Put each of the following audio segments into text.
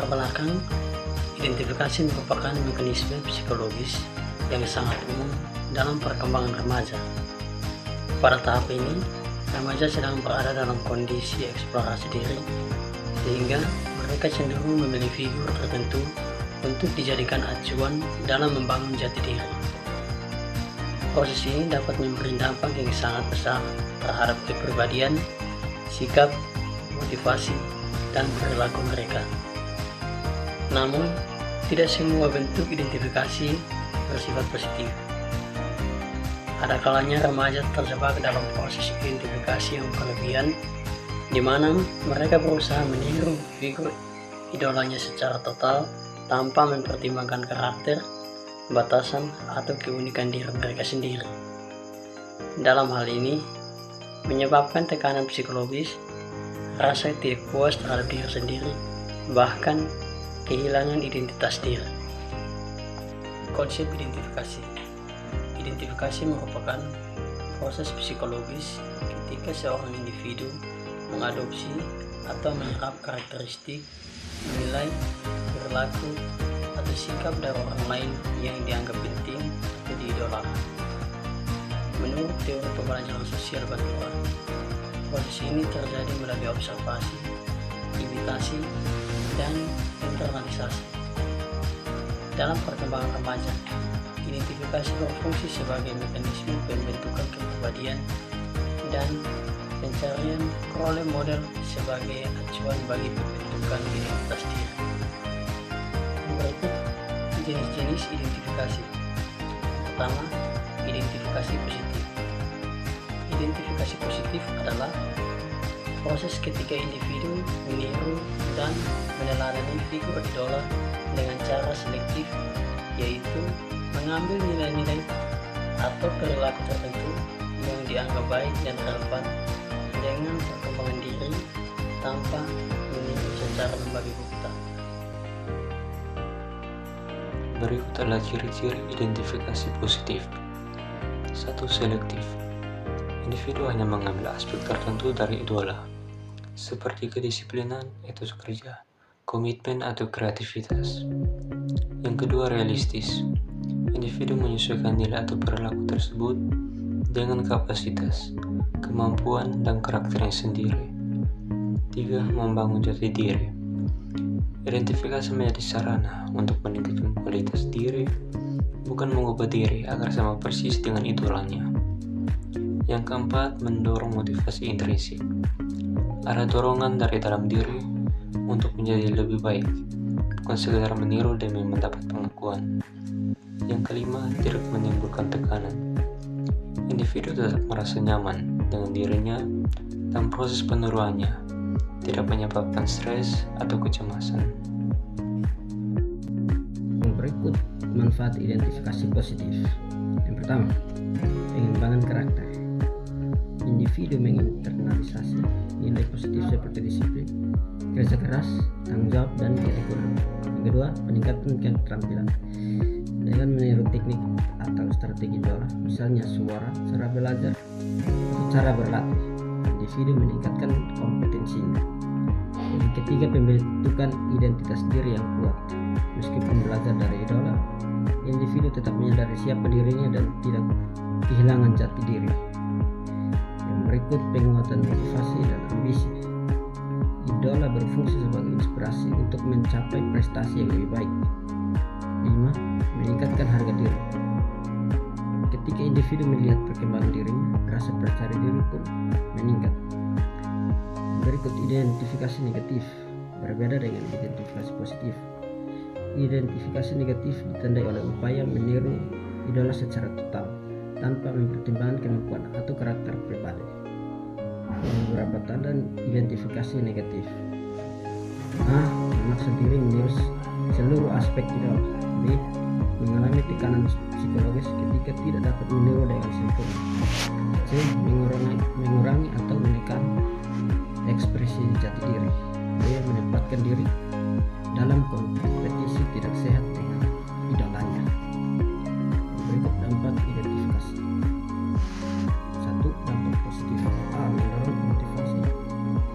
belakang, identifikasi merupakan mekanisme psikologis yang sangat umum dalam perkembangan remaja. Pada tahap ini, remaja sedang berada dalam kondisi eksplorasi diri, sehingga mereka cenderung memilih figur tertentu untuk dijadikan acuan dalam membangun jati diri. Proses ini dapat memberi dampak yang sangat besar terhadap kepribadian, sikap, motivasi, dan perilaku mereka. Namun, tidak semua bentuk identifikasi bersifat positif. Ada kalanya remaja terjebak dalam proses identifikasi yang berlebihan, di mana mereka berusaha meniru figur idolanya secara total tanpa mempertimbangkan karakter, batasan, atau keunikan diri mereka sendiri. Dalam hal ini, menyebabkan tekanan psikologis, rasa tidak puas terhadap diri sendiri, bahkan kehilangan identitas diri. Konsep identifikasi. Identifikasi merupakan proses psikologis ketika seorang individu mengadopsi atau menyerap karakteristik, nilai, perilaku, atau sikap dari orang lain yang dianggap penting atau diidolakan. Menurut teori pembelajaran sosial Bandura, proses ini terjadi melalui observasi, imitasi, dan internalisasi. Dalam perkembangan remaja, identifikasi berfungsi sebagai mekanisme pembentukan kepribadian dan pencarian role model sebagai acuan bagi pembentukan identitas diri. Berikut jenis-jenis identifikasi. Pertama, identifikasi positif. Identifikasi positif adalah proses ketika individu meniru dan meneladani figur idola dengan cara selektif, yaitu mengambil nilai-nilai atau perilaku tertentu yang dianggap baik dan relevan dengan perkembangan diri tanpa meniru secara membagi buta. Berikut adalah ciri-ciri identifikasi positif. 1. Selektif. Individu hanya mengambil aspek tertentu dari idola, seperti kedisiplinan, etos kerja, komitmen, atau kreativitas. Yang kedua, realistis. Individu menyesuaikan nilai atau perilaku tersebut dengan kapasitas, kemampuan, dan karakternya sendiri. 3. Membangun jati diri. Identifikasi menjadi sarana untuk meningkatkan kualitas diri, bukan mengubah diri agar sama persis dengan idolanya. Yang keempat, mendorong motivasi intrinsik. Ada dorongan dari dalam diri untuk menjadi lebih baik, bukan sekedar meniru demi mendapat pengakuan. Yang kelima, tidak menimbulkan tekanan. Individu tetap merasa nyaman dengan dirinya dan proses peniruannya tidak menyebabkan stres atau kecemasan. Berikut manfaat identifikasi positif. Yang pertama, pengembangan karakter. Individu menginternalisasi nilai positif seperti disiplin, kerja keras, tanggung jawab, dan keteguhan. Yang kedua, peningkatan keterampilan. Dengan meniru teknik atau strategi idola, misalnya suara, cara belajar, atau cara berlatih, individu meningkatkan kompetensinya. Yang ketiga, pembentukan identitas diri yang kuat. Meskipun belajar dari idola, individu tetap menyadari siapa dirinya dan tidak kehilangan jati diri. Yang berikut, penguatan motivasi dan ambisi. Idola berfungsi sebagai inspirasi untuk mencapai prestasi yang lebih baik. 5. Meningkatkan harga diri. Ketika individu melihat perkembangan dirinya, rasa percaya diri pun meningkat. Berikut identifikasi negatif. Berbeda dengan identifikasi positif. Identifikasi negatif ditandai oleh upaya meniru idola secara total tanpa mempertimbangkan kemampuan atau karakter pribadi. Beberapa tanda identifikasi negatif. A. Memaksa diri meniru seluruh aspek idola. B. Mengalami tekanan psikologis ketika tidak dapat meniru dengan sempurna. C. Mengurangi atau menekan ekspresi jati diri. D. Menempatkan diri dalam kompetisi tidak sehat dengan idolanya. Berikut dampak identifikasi. 1. Dampak positif. A. Mendorong motivasi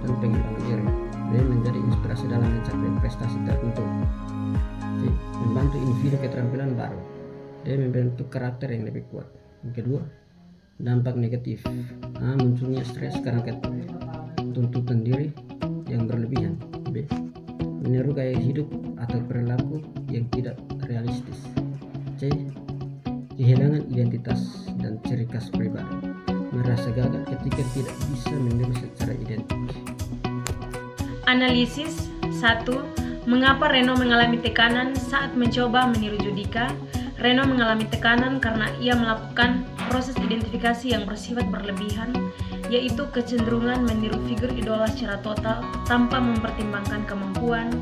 dan pengembangan diri. B. Menjadi inspirasi dalam mencapai prestasi tertentu. C. Membantu individu keterampilan baru. D. Membentuk karakter yang lebih kuat. Yang kedua, dampak negatif. A. Munculnya stres karena tuntutan diri yang berlebihan. B. Meniru gaya hidup atau perilaku yang tidak realistis. C. Kehilangan identitas dan ciri khas pribadi. Merasa gagal ketika tidak bisa meniru secara identik. Analisis 1. Mengapa Reno mengalami tekanan saat mencoba meniru Judika? Reno mengalami tekanan karena ia melakukan proses identifikasi yang bersifat berlebihan, yaitu kecenderungan meniru figur idola secara total tanpa mempertimbangkan kemampuan,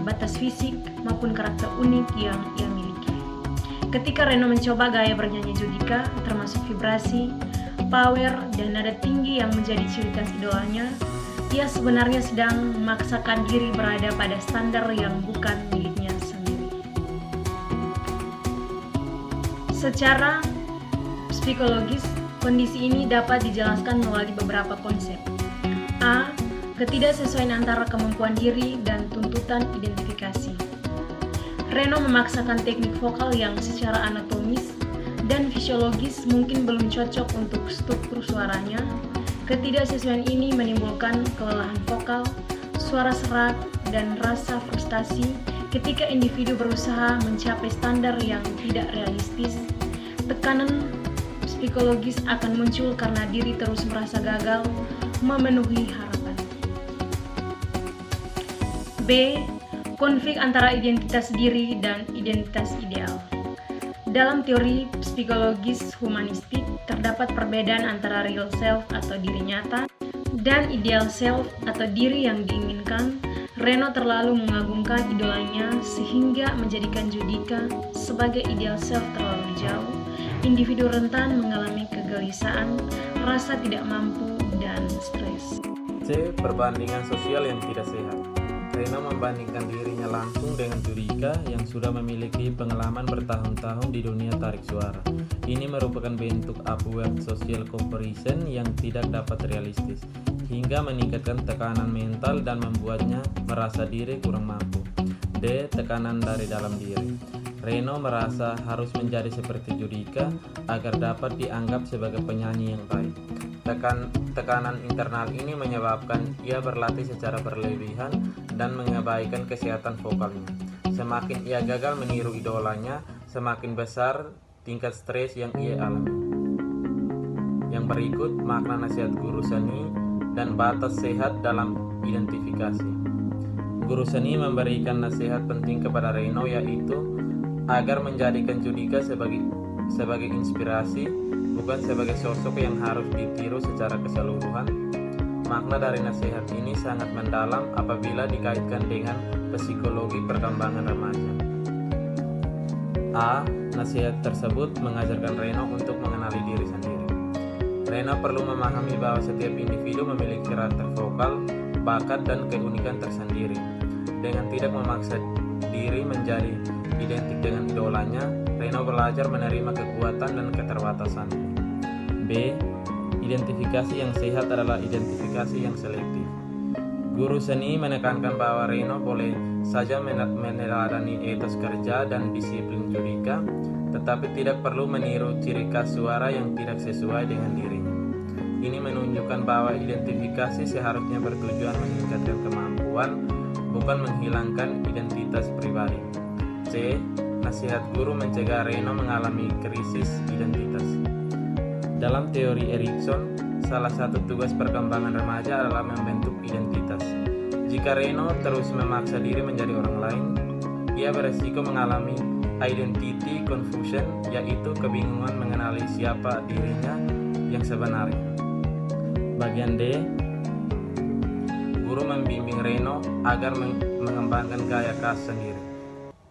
batas fisik, maupun karakter unik yang ia miliki. Ketika Reno mencoba gaya bernyanyi Judika, termasuk vibrasi, power, dan nada tinggi yang menjadi ciri khas idolanya, ia sebenarnya sedang memaksakan diri berada pada standar yang bukan miliknya sendiri. Secara psikologis, kondisi ini dapat dijelaskan melalui beberapa konsep. A. Ketidaksesuaian antara kemampuan diri dan tuntutan identifikasi. Reno memaksakan teknik vokal yang secara anatomis dan fisiologis mungkin belum cocok untuk struktur suaranya. Ketidaksesuaian ini menimbulkan kelelahan vokal, suara serak, dan rasa frustasi ketika individu berusaha mencapai standar yang tidak realistis. Tekanan psikologis akan muncul karena diri terus merasa gagal memenuhi harapan. B. Konflik antara identitas diri dan identitas ideal. Dalam teori psikologis humanistik, terdapat perbedaan antara real self atau diri nyata dan ideal self atau diri yang diinginkan. Reno terlalu mengagungkan idolanya sehingga menjadikan Judika sebagai ideal self terlalu jauh. Individu rentan mengalami kegelisahan, rasa tidak mampu, dan stres. C. Perbandingan sosial yang tidak sehat. Reno membandingkan dirinya langsung dengan Judika yang sudah memiliki pengalaman bertahun-tahun di dunia tarik suara. Ini merupakan bentuk upward social comparison yang tidak dapat realistis, hingga meningkatkan tekanan mental dan membuatnya merasa diri kurang mampu. D. Tekanan dari dalam diri. Reno merasa harus menjadi seperti Judika agar dapat dianggap sebagai penyanyi yang baik. Tekanan internal ini menyebabkan ia berlatih secara berlebihan dan mengabaikan kesehatan vokalnya. Semakin ia gagal meniru idolanya, semakin besar tingkat stres yang ia alami. Yang berikut makna nasihat guru seni dan batas sehat dalam identifikasi. Guru seni memberikan nasihat penting kepada Reno, yaitu agar menjadikan Judika sebagai inspirasi, bukan sebagai sosok yang harus ditiru secara keseluruhan. Makna dari nasihat ini sangat mendalam apabila dikaitkan dengan psikologi perkembangan remaja. A. Nasihat tersebut mengajarkan Reno untuk mengenali diri sendiri. Reno perlu memahami bahwa setiap individu memiliki karakter vokal, bakat, dan keunikan tersendiri. Dengan tidak memaksa diri menjadi identik dengan idolanya, Reno belajar menerima kekuatan dan keterbatasan. B. Identifikasi yang sehat adalah identifikasi yang selektif. Guru seni menekankan bahwa Reno boleh saja meneladani etos kerja dan disiplin Judika, tetapi tidak perlu meniru ciri khas suara yang tidak sesuai dengan dirinya. Ini menunjukkan bahwa identifikasi seharusnya bertujuan meningkatkan kemampuan, bukan menghilangkan identitas pribadi. C. Nasihat guru mencegah Reno mengalami krisis identitas. Dalam teori Erikson, salah satu tugas perkembangan remaja adalah membentuk identitas. Jika Reno terus memaksa diri menjadi orang lain, ia beresiko mengalami identity confusion, yaitu kebingungan mengenali siapa dirinya yang sebenarnya. Bagian D. Guru membimbing Reno agar mengembangkan gaya khas sendiri.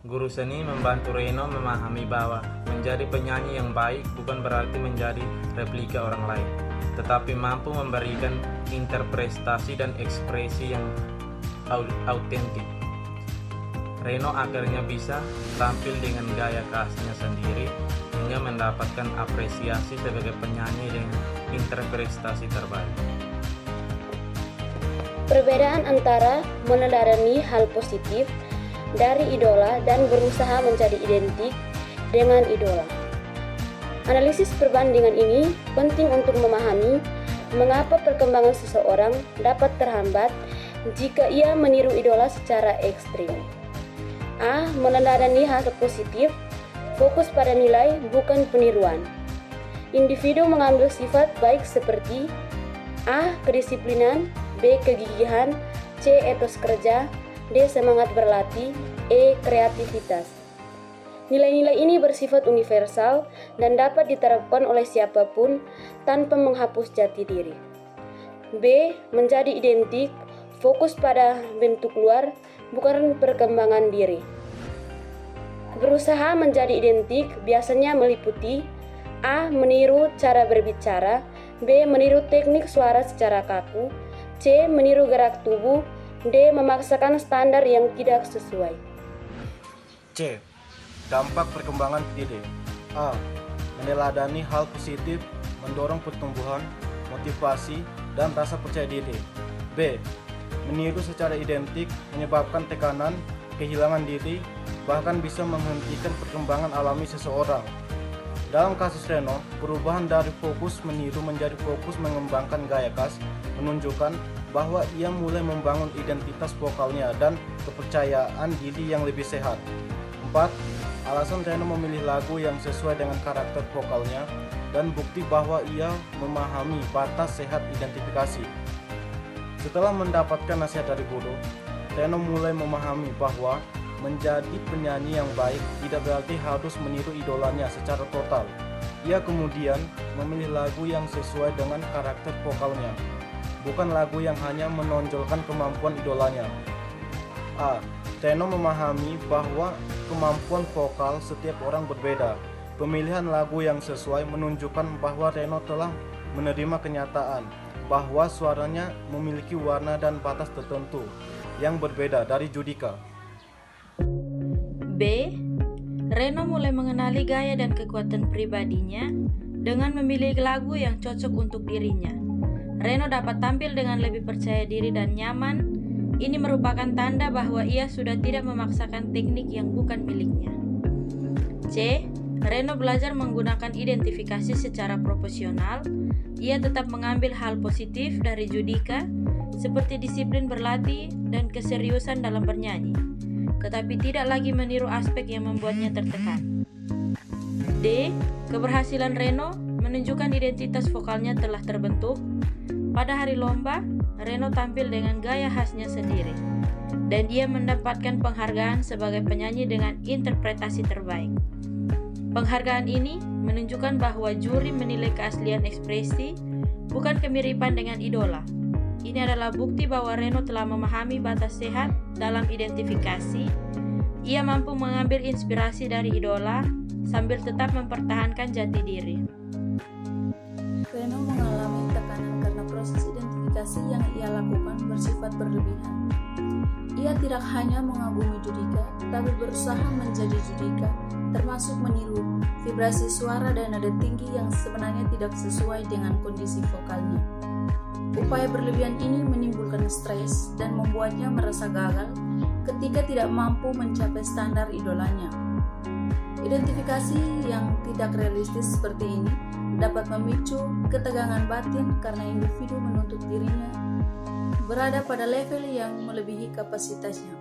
Guru seni membantu Reno memahami bahwa menjadi penyanyi yang baik bukan berarti menjadi replika orang lain, tetapi mampu memberikan interpretasi dan ekspresi yang autentik. Reno akhirnya bisa tampil dengan gaya khasnya sendiri hingga mendapatkan apresiasi sebagai penyanyi dengan interpretasi terbaik. Perbedaan antara meneladani hal positif dari idola dan berusaha menjadi identik dengan idola. Analisis perbandingan ini penting untuk memahami mengapa perkembangan seseorang dapat terhambat jika ia meniru idola secara ekstrim. A. Meneladani hal positif, fokus pada nilai bukan peniruan. Individu mengambil sifat baik seperti A. Kedisiplinan, B. Kegigihan, C. Etos kerja, D. Semangat berlatih, E. Kreativitas. Nilai-nilai ini bersifat universal dan dapat diterapkan oleh siapapun tanpa menghapus jati diri. B. Menjadi identik, fokus pada bentuk luar, bukan perkembangan diri. Berusaha menjadi identik biasanya meliputi A. Meniru cara berbicara, B. Meniru teknik suara secara kaku, C. Meniru gerak tubuh, D. Memaksakan standar yang tidak sesuai. C. Dampak perkembangan diri. A. Meneladani hal positif, mendorong pertumbuhan, motivasi, dan rasa percaya diri. B. Meniru secara identik, menyebabkan tekanan, kehilangan diri, bahkan bisa menghentikan perkembangan alami seseorang. Dalam kasus Reno, perubahan dari fokus meniru menjadi fokus mengembangkan gaya khas menunjukkan bahwa ia mulai membangun identitas vokalnya dan kepercayaan diri yang lebih sehat. 4. Alasan Reno memilih lagu yang sesuai dengan karakter vokalnya dan bukti bahwa ia memahami batas sehat identifikasi. Setelah mendapatkan nasihat dari guru, Reno mulai memahami bahwa menjadi penyanyi yang baik tidak berarti harus meniru idolanya secara total. Ia kemudian memilih lagu yang sesuai dengan karakter vokalnya, bukan lagu yang hanya menonjolkan kemampuan idolanya. A. Reno memahami bahwa kemampuan vokal setiap orang berbeda. Pemilihan lagu yang sesuai menunjukkan bahwa Reno telah menerima kenyataan bahwa suaranya memiliki warna dan batas tertentu yang berbeda dari Judika. B. Reno mulai mengenali gaya dan kekuatan pribadinya dengan memilih lagu yang cocok untuk dirinya. Reno dapat tampil dengan lebih percaya diri dan nyaman. Ini merupakan tanda bahwa ia sudah tidak memaksakan teknik yang bukan miliknya. C. Reno belajar menggunakan identifikasi secara profesional. Ia tetap mengambil hal positif dari Judika, seperti disiplin berlatih dan keseriusan dalam bernyanyi, tetapi tidak lagi meniru aspek yang membuatnya tertekan. D. Keberhasilan Reno menunjukkan identitas vokalnya telah terbentuk. Pada hari lomba, Reno tampil dengan gaya khasnya sendiri, dan ia mendapatkan penghargaan sebagai penyanyi dengan interpretasi terbaik. Penghargaan ini menunjukkan bahwa juri menilai keaslian ekspresi, bukan kemiripan dengan idola. Ini adalah bukti bahwa Reno telah memahami batas sehat dalam identifikasi. Ia mampu mengambil inspirasi dari idola sambil tetap mempertahankan jati diri. Reno mengalami tekanan karena proses identifikasi yang ia lakukan bersifat berlebihan. Ia tidak hanya mengagumi Judika, tapi berusaha menjadi Judika, termasuk meniru vibrasi suara dan nada tinggi yang sebenarnya tidak sesuai dengan kondisi vokalnya. Upaya berlebihan ini menimbulkan stres dan membuatnya merasa gagal ketika tidak mampu mencapai standar idolanya. Identifikasi yang tidak realistis seperti ini dapat memicu ketegangan batin karena individu menuntut dirinya berada pada level yang melebihi kapasitasnya.